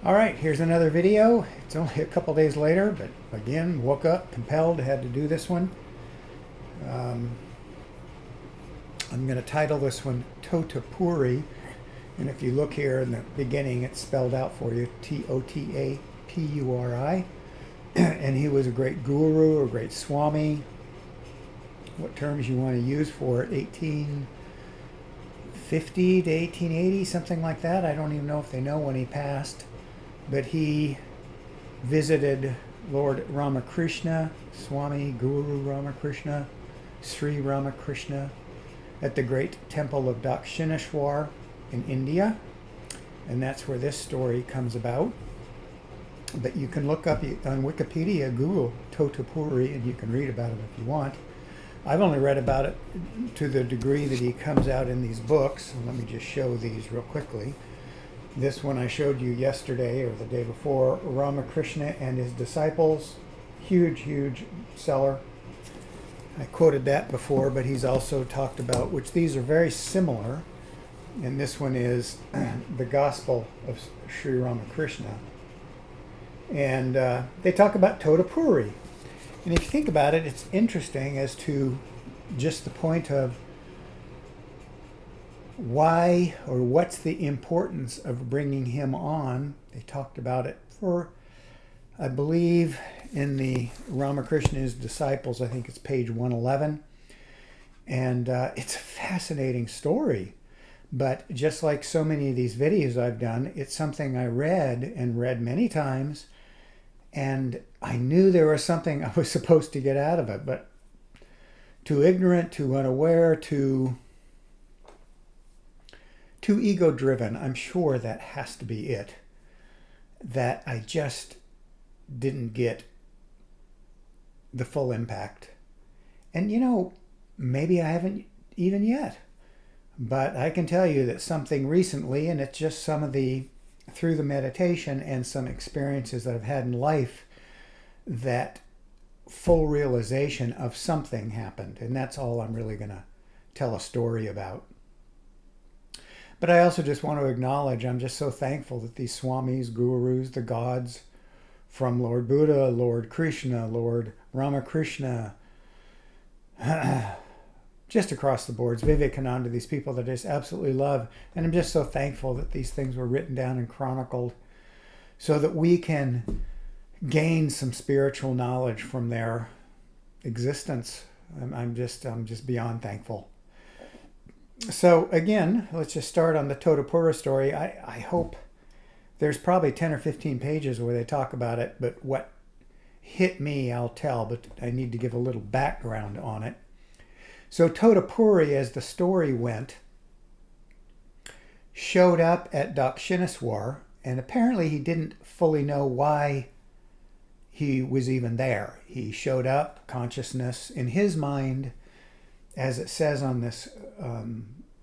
All right, here's another video. It's only a couple days later, but again, woke up, compelled, had to do this one. Um, I'm going to title this one Tota Puri. And if you look here in the beginning, it's spelled out for you, Totapuri. And he was a great guru, a great swami. What terms you want to use for it, 1850 to 1880, something like that. I don't even know if they know when he passed. But he visited Lord Ramakrishna, Swami Guru Ramakrishna, Sri Ramakrishna, at the great temple of Dakshineshwar in India. And that's where this story comes about. But you can look up on Wikipedia, Google Tota Puri, and you can read about it if you want. I've only read about it to the degree that he comes out in these books. Let me just show these real quickly. This one I showed you yesterday or the day before, Ramakrishna and his disciples. Huge seller. I quoted that before, but he's also talked about, which these are very similar, and this one is the Gospel of Sri Ramakrishna. And they talk about Tota Puri. And if you think about it, it's interesting as to just the point of why or what's the importance of bringing him on. They talked about it for, I believe, in the Ramakrishna's Disciples, I think it's page 111. And it's a fascinating story. But just like so many of these videos I've done, it's something I read and read many times. And I knew there was something I was supposed to get out of it. But too ignorant, too unaware, too ego-driven, I'm sure that has to be it, that I just didn't get the full impact. And maybe I haven't even yet. But I can tell you that something recently, and it's just some of through the meditation and some experiences that I've had in life, that full realization of something happened. And that's all I'm really going to tell a story about. But I also just want to acknowledge, I'm just so thankful that these swamis, gurus, the gods from Lord Buddha, Lord Krishna, Lord Ramakrishna, just across the boards, Vivekananda, these people that I just absolutely love. And I'm just so thankful that these things were written down and chronicled so that we can gain some spiritual knowledge from their existence. I'm just beyond thankful. So again, let's just start on the Tota Puri story. I hope there's probably 10 or 15 pages where they talk about it, but what hit me, I'll tell, but I need to give a little background on it. So Tota Puri, as the story went, showed up at Dakshineshwar, and apparently he didn't fully know why he was even there. He showed up, consciousness in his mind, as it says on this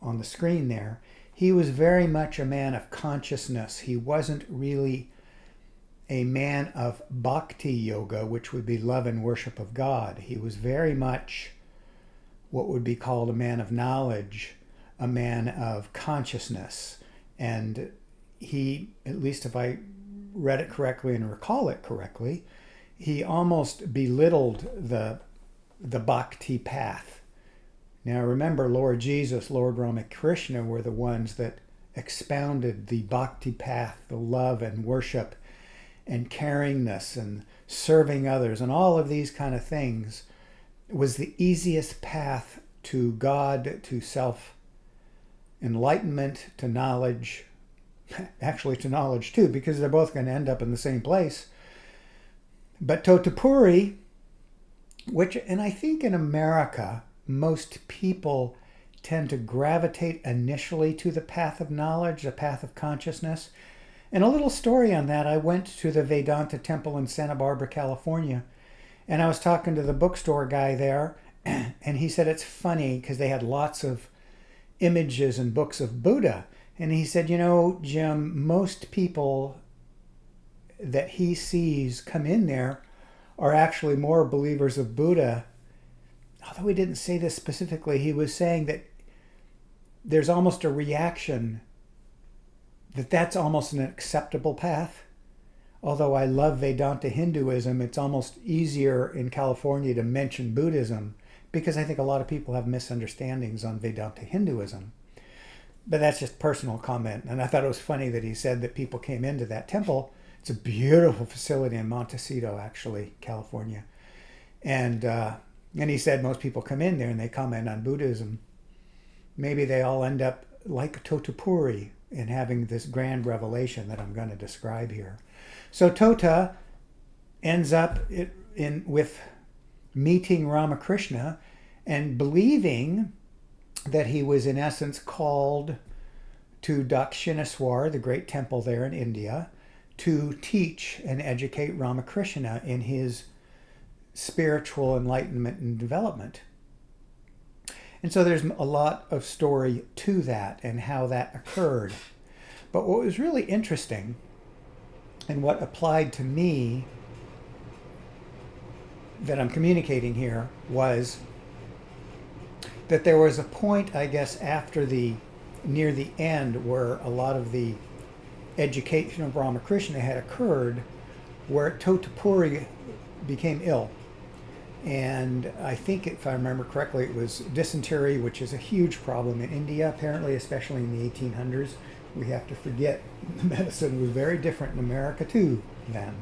on the screen there. He was very much a man of consciousness. He wasn't really a man of bhakti yoga, which would be love and worship of God. He was very much what would be called a man of knowledge, a man of consciousness. And he, at least if I read it correctly and recall it correctly, he almost belittled the bhakti path. Now remember, Lord Jesus, Lord Ramakrishna were the ones that expounded the bhakti path, the love and worship and caringness and serving others and all of these kind of things was the easiest path to God, to self-enlightenment, to knowledge, actually to knowledge too, because they're both going to end up in the same place. But Tota Puri, and I think in America, most people tend to gravitate initially to the path of knowledge, the path of consciousness. And a little story on that, I went to the Vedanta temple in Santa Barbara, California, and I was talking to the bookstore guy there, and he said it's funny because they had lots of images and books of Buddha. And he said, Jim, most people that he sees come in there are actually more believers of Buddha. Although he didn't say this specifically, he was saying that there's almost a reaction that that's almost an acceptable path. although I love Vedanta Hinduism, it's almost easier in California to mention Buddhism because I think a lot of people have misunderstandings on Vedanta Hinduism. But that's just personal comment. And I thought it was funny that he said that people came into that temple. It's a beautiful facility in Montecito, actually, California. And he said most people come in there and they comment on Buddhism. Maybe they all end up like Tota Puri in having this grand revelation that I'm going to describe here. So Tota ends up with meeting Ramakrishna and believing that he was in essence called to Dakshineswar, the great temple there in India, to teach and educate Ramakrishna in his spiritual enlightenment and development. And so there's a lot of story to that and how that occurred. But what was really interesting and what applied to me that I'm communicating here was that there was a point, I guess, near the end where a lot of the education of Ramakrishna had occurred, where Tota Puri became ill. And I think, if I remember correctly, it was dysentery, which is a huge problem in India, apparently, especially in the 1800s. We have to forget the medicine was very different in America, too, then.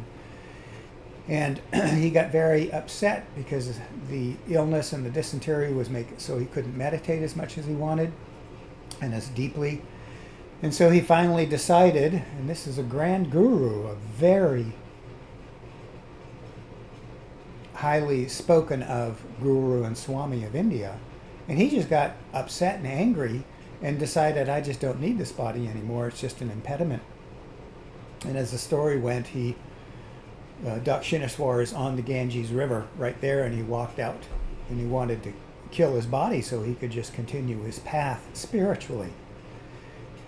And he got very upset because the illness and the dysentery was making so he couldn't meditate as much as he wanted and as deeply. And so he finally decided, and this is a grand guru, a very highly spoken of guru and swami of India, and he just got upset and angry and decided, I just don't need this body anymore, it's just an impediment. And as the story went, Dakshineswar is on the Ganges River right there, and he walked out and he wanted to kill his body so he could just continue his path spiritually.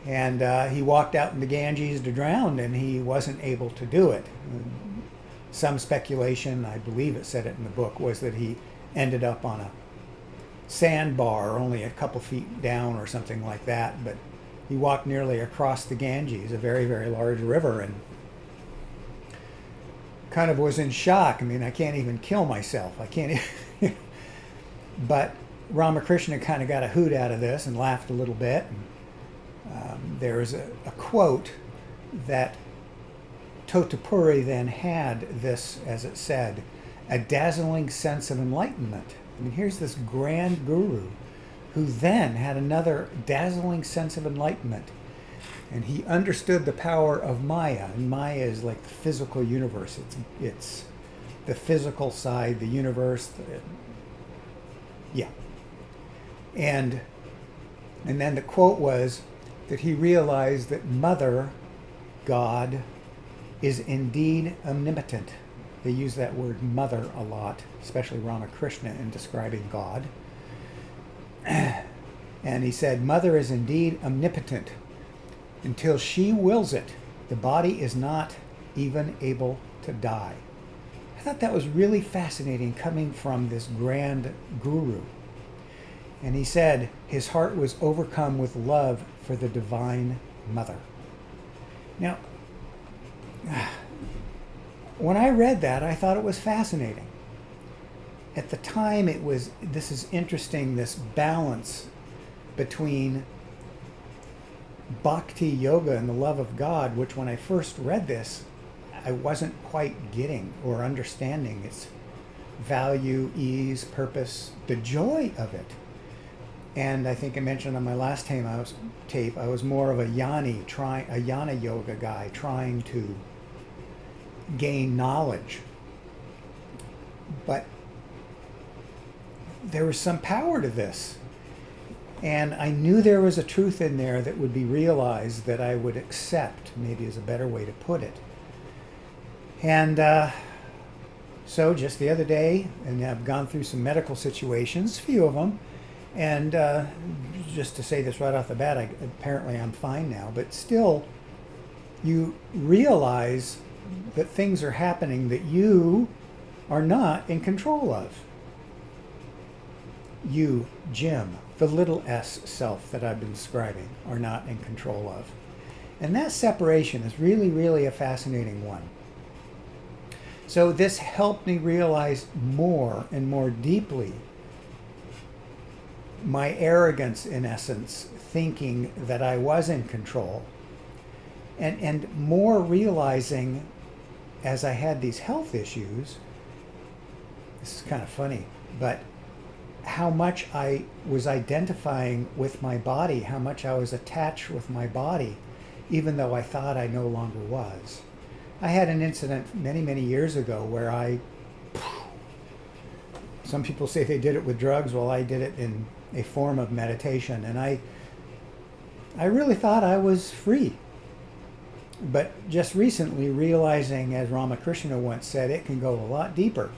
And he walked out in the Ganges to drown, and he wasn't able to do it. Some speculation, I believe it said it in the book, was that he ended up on a sandbar only a couple feet down or something like that, but he walked nearly across the Ganges, a very, very large river, and kind of was in shock. I mean, I can't even kill myself. I can't even But Ramakrishna kind of got a hoot out of this and laughed a little bit. And, there's a quote that Tota Puri then had this, as it said, a dazzling sense of enlightenment. I mean, here's this grand guru who then had another dazzling sense of enlightenment. And he understood the power of Maya. And Maya is like the physical universe. It's the physical side, the universe. Yeah. And then the quote was that he realized that Mother, God, is indeed omnipotent. They use that word mother a lot, especially Ramakrishna, in describing God. And he said, Mother is indeed omnipotent. Until she wills it, the body is not even able to die. I thought that was really fascinating coming from this grand guru. And he said his heart was overcome with love for the Divine Mother. Now, when I read that, I thought it was fascinating. At the time, this is interesting, this balance between bhakti yoga and the love of God, which when I first read this, I wasn't quite getting or understanding its value, ease, purpose, the joy of it. And I think I mentioned on my last tape, I was more of a yana yoga guy trying to gain knowledge. But there was some power to this. And I knew there was a truth in there that would be realized that I would accept, maybe is a better way to put it. And so just the other day, and I've gone through some medical situations, a few of them, and just to say this right off the bat, apparently I'm fine now, but still you realize that things are happening that you are not in control of. You, Jim, the little s self that I've been describing, are not in control of. And that separation is really, really a fascinating one. So this helped me realize more and more deeply my arrogance, in essence, thinking that I was in control, and more realizing as I had these health issues, this is kind of funny, but how much I was identifying with my body, how much I was attached with my body, even though I thought I no longer was. I had an incident many, many years ago where some people say they did it with drugs, well, I did it in a form of meditation, and I really thought I was free. But just recently realizing, as Ramakrishna once said, it can go a lot deeper.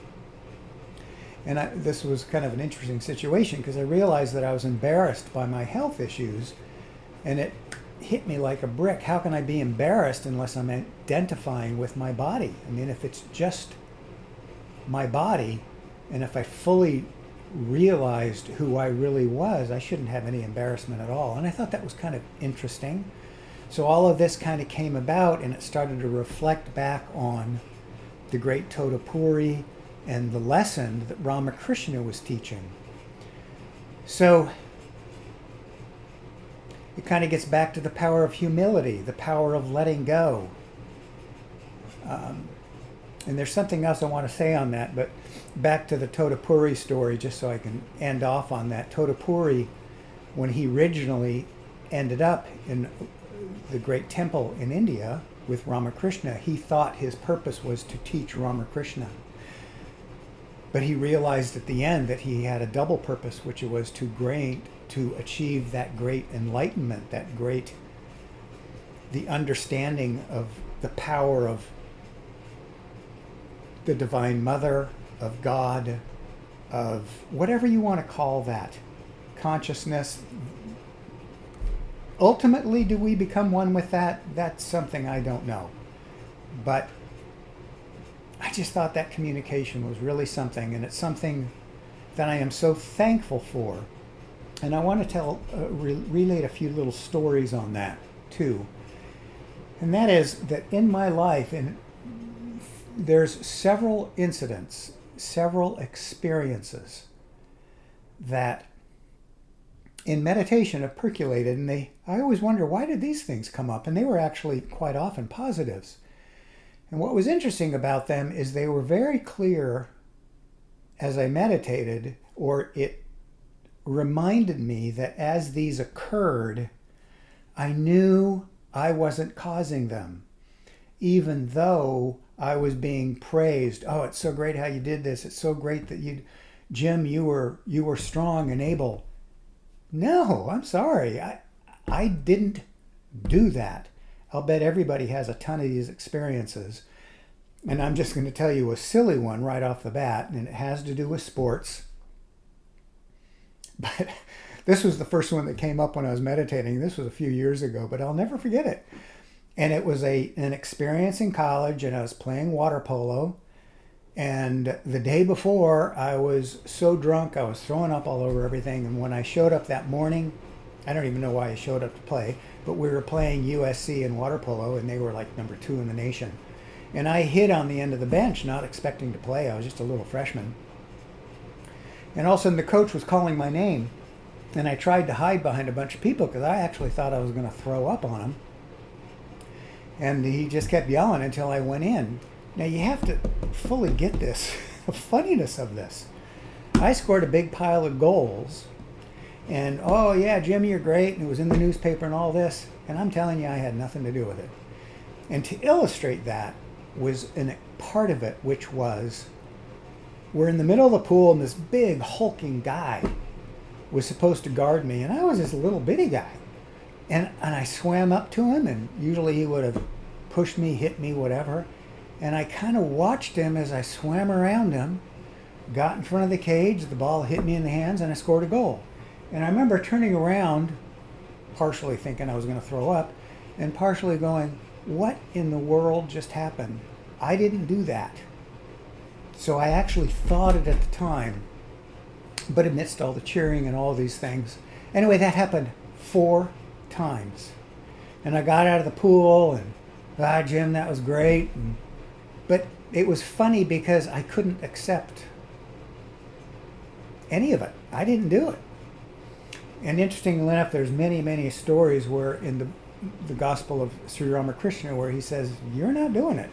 And this was kind of an interesting situation because I realized that I was embarrassed by my health issues, and it hit me like a brick. How can I be embarrassed unless I'm identifying with my body? I mean, if it's just my body, and if I fully realized who I really was, I shouldn't have any embarrassment at all. And I thought that was kind of interesting. So all of this kind of came about, and it started to reflect back on the great Tota Puri and the lesson that Ramakrishna was teaching. So it kind of gets back to the power of humility, the power of letting go. And there's something else I want to say on that, but back to the Tota Puri story, just so I can end off on that. Tota Puri, when he originally ended up in the great temple in India with Ramakrishna, he thought his purpose was to teach Ramakrishna. But he realized at the end that he had a double purpose, which was to achieve that great enlightenment, the understanding of the power of the Divine Mother, of God, of whatever you want to call that, consciousness. Ultimately, do we become one with that? That's something I don't know. But I just thought that communication was really something, and it's something that I am so thankful for. And I want to relate a few little stories on that too. And that is that in my life, and there's several incidents, several experiences that in meditation have percolated, and I always wonder, why did these things come up? And they were actually quite often positives. And what was interesting about them is they were very clear as I meditated, or it reminded me that as these occurred, I knew I wasn't causing them, even though I was being praised. Oh, it's so great how you did this. It's so great that Jim, you were strong and able. No, I'm sorry. I didn't do that. I'll bet everybody has a ton of these experiences. And I'm just going to tell you a silly one right off the bat, and it has to do with sports. But this was the first one that came up when I was meditating. This was a few years ago, but I'll never forget it. And it was an experience in college, and I was playing water polo. And the day before, I was so drunk, I was throwing up all over everything. And when I showed up that morning, I don't even know why I showed up to play, but we were playing USC in water polo, and they were like number 2 in the nation. And I hid on the end of the bench, not expecting to play. I was just a little freshman. And all of a sudden, the coach was calling my name. And I tried to hide behind a bunch of people because I actually thought I was going to throw up on him. And he just kept yelling until I went in. Now, you have to fully get this, the funniness of this. I scored a big pile of goals. And, oh, yeah, Jimmy, you're great. And it was in the newspaper and all this. And I'm telling you, I had nothing to do with it. And to illustrate that was a part of it, which was we're in the middle of the pool, and this big, hulking guy was supposed to guard me. And I was this little bitty guy. And I swam up to him, and usually he would have pushed me, hit me, whatever. And I kind of watched him as I swam around him, got in front of the cage, the ball hit me in the hands, and I scored a goal. And I remember turning around, partially thinking I was going to throw up, and partially going, what in the world just happened? I didn't do that. So I actually thought it at the time, but amidst all the cheering and all these things. Anyway, that happened 4 times. And I got out of the pool, and, Jim, that was great. And But it was funny because I couldn't accept any of it. I didn't do it. And interestingly enough, there's many, many stories where in the Gospel of Sri Ramakrishna where he says, you're not doing it.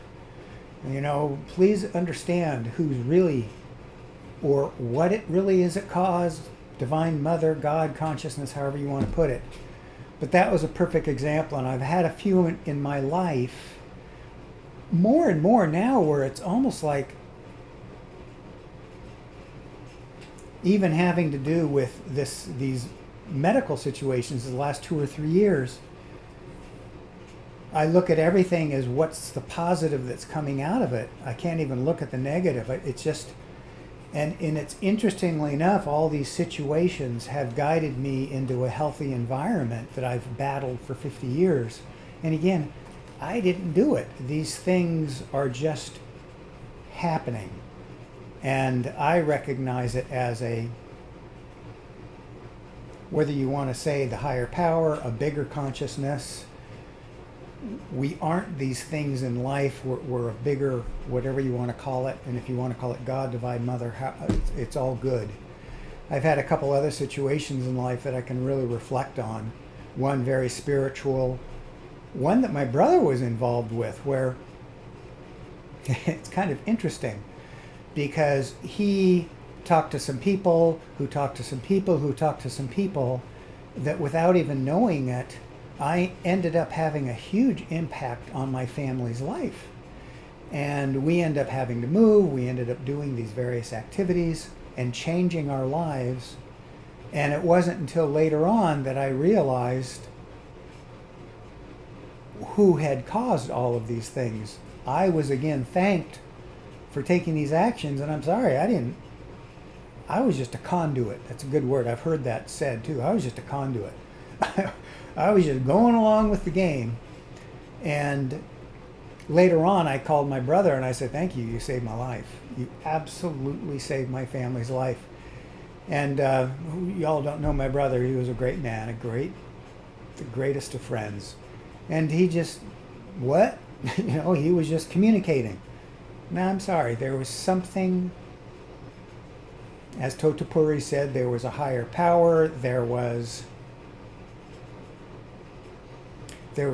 You know, please understand who's really, or what it really is it caused, Divine Mother, God, consciousness, however you want to put it. But that was a perfect example, and I've had a few in my life, more and more now, where it's almost like even having to do with these medical situations the last 2 or 3 years, I look at everything as what's the positive that's coming out of it. I can't even look at the negative. It's just, and it's interestingly enough, all these situations have guided me into a healthy environment that I've battled for 50 years. And again, I didn't do it. These things are just happening. And I recognize it as whether you want to say the higher power, a bigger consciousness. We aren't these things in life. We're a bigger, whatever you want to call it. And if you want to call it God, Divine Mother, it's all good. I've had a couple other situations in life that I can really reflect on. One very spiritual, one that my brother was involved with, where it's kind of interesting because he talked to some people who talked to some people who talked to some people that without even knowing it, I ended up having a huge impact on my family's life. And we ended up having to move. We ended up doing these various activities and changing our lives. And it wasn't until later on that I realized who had caused all of these things. I was again thanked for taking these actions, and I'm sorry, I was just a conduit. That's a good word. I've heard that said too. I was just a conduit. I was just going along with the game. And later on, I called my brother and I said, thank you, you saved my life. You absolutely saved my family's life. And y'all don't know my brother. He was a great man, the greatest of friends. And he just, what? He was just communicating. No, I'm sorry, there was something, as Tota Puri said, there was a higher power, there was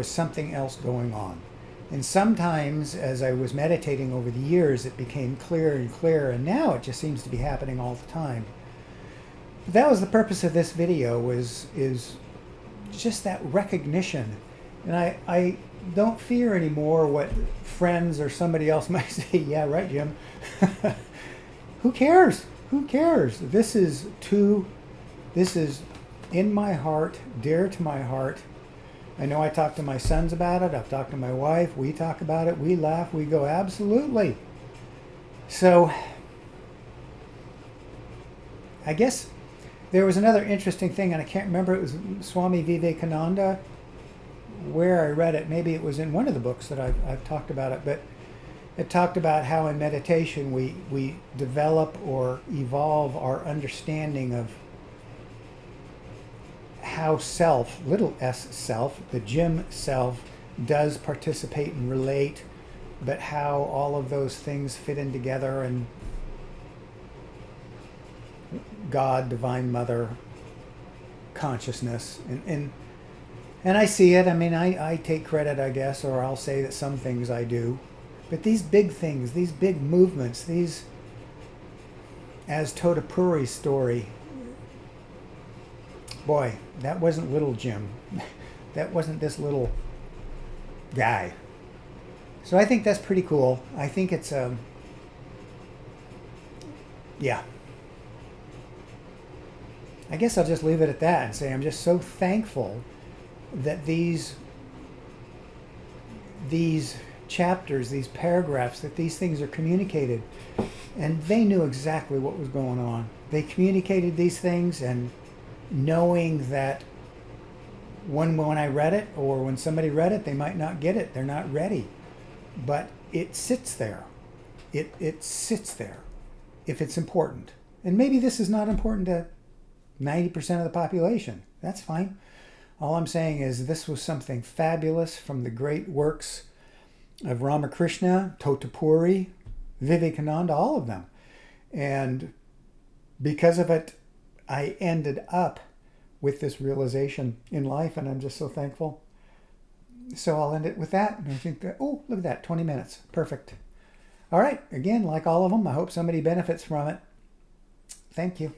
something else going on. And sometimes, as I was meditating over the years, it became clearer and clearer, and now it just seems to be happening all the time. But that was the purpose of this video, is just that recognition. And I don't fear anymore what friends or somebody else might say, yeah, right, Jim. Who cares? Who cares? This is in my heart, dear to my heart. I know I talk to my sons about it. I've talked to my wife. We talk about it. We laugh. We go, absolutely. So I guess there was another interesting thing, and I can't remember. It was Swami Vivekananda, where I read it. Maybe it was in one of the books that I've talked about it. But it talked about how in meditation we develop or evolve our understanding of how self, little s self, the Jim self, does participate and relate, but how all of those things fit in together, and God, Divine Mother, consciousness, and I see it. I mean, I take credit, I guess, or I'll say that some things I do. But these big things, these big movements, these, as Tota Puri's story, boy, that wasn't little Jim. That wasn't this little guy. So I think that's pretty cool. I think it's, yeah. I guess I'll just leave it at that and say I'm just so thankful that these chapters, these paragraphs, that these things are communicated. And they knew exactly what was going on. They communicated these things, and knowing that when I read it, or when somebody read it, they might not get it. They're not ready. But it sits there. It sits there if it's important. And maybe this is not important to 90% of the population. That's fine. All I'm saying is this was something fabulous from the great works of Ramakrishna, Tota Puri, Vivekananda, all of them. And because of it, I ended up with this realization in life, and I'm just so thankful. So I'll end it with that. And I think that, oh, look at that, 20 minutes. Perfect. All right. Again, like all of them, I hope somebody benefits from it. Thank you.